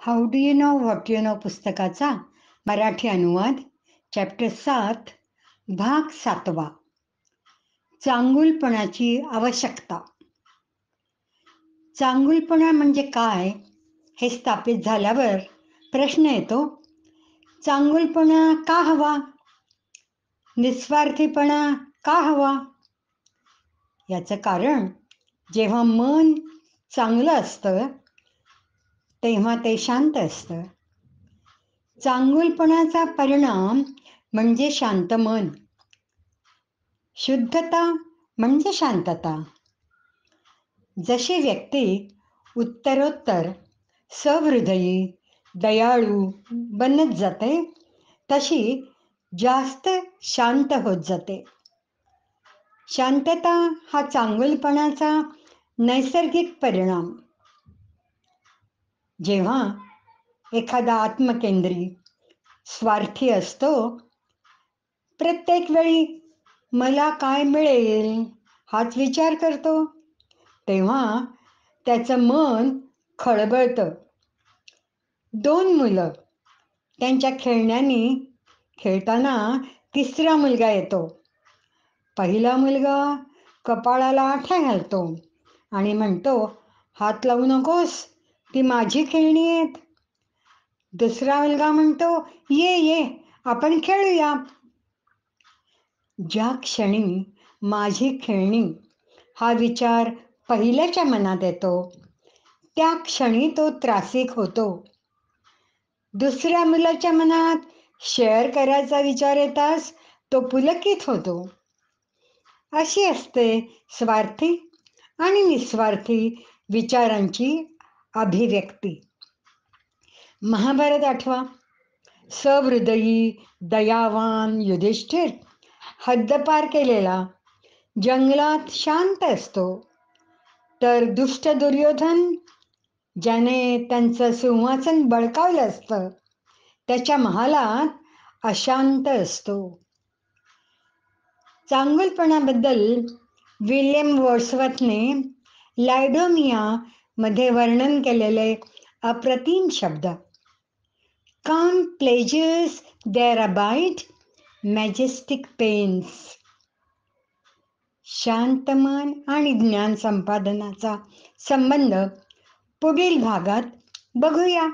How do you know what you know पुस्तकाचा मराठी अनुवाद chapter 7 भाग 7. चांगुलपणाची आवश्यकता. चांगुलपणा म्हणजे काय हे स्थापित झाल्यावर प्रश्न येतो, चांगुलपणा का हवा? निस्वार्थीपणा का हवा? याचं कारण जेव्हा मन चांगलं असतं तेव्हा ते शांत असतं. चांगुलपणाचा परिणाम म्हणजे शांत मन. शुद्धता म्हणजे शांतता. जशी व्यक्ती उत्तरोत्तर सहृदयी, दयाळू बनत जाते, तशी जास्त शांत होत जाते. शांतता हा चांगुलपणाचा नैसर्गिक परिणाम. जेव्हा एखादा आत्मकेंद्री, स्वार्थी असतो, प्रत्येक वेळी मला काय मिळेल हाच विचार करतो, तेव्हा त्याचं मन खळबळतं. 2 मुलं त्यांच्या खेळण्यानी खेळताना तिसरा मुलगा येतो. पहिला मुलगा कपाळाला आठ्या घालतो आणि म्हणतो, हात लावू नकोस, ती माझी खेळणी आहेत. दुसरा मुलगा म्हणतो, ये ये आपण खेळूया. ज्या क्षणी माझी खेळणी हा विचार पहिल्याच्या मनात येतो, त्या क्षणी तो त्रासिक होतो. दुसऱ्या मुलाच्या मनात शेअर करायचा विचार येताच तो पुलकित होतो. अशी असते स्वार्थी आणि निस्वार्थी विचारांची अभिव्यक्ती. महाभारत आठवा. सहृदयी, दयावान युधिष्ठिर हद्दपार केलेला जंगलात शांत असतो, तर दुष्ट दुर्योधन ज्याने त्यांचं सिंहासन बळकावलं असतं, त्याच्या महालात अशांत असतो. चांगुलपणाबद्दल विल्यम वर्ड्सवर्थने लायडोमिया मध्ये वर्णन केलेले अप्रतिम शब्द. Calm pleasures there abide, majestic pains. शांत मन आणि ज्ञान संपादनाचा संबंध पुढील भागात बघूया.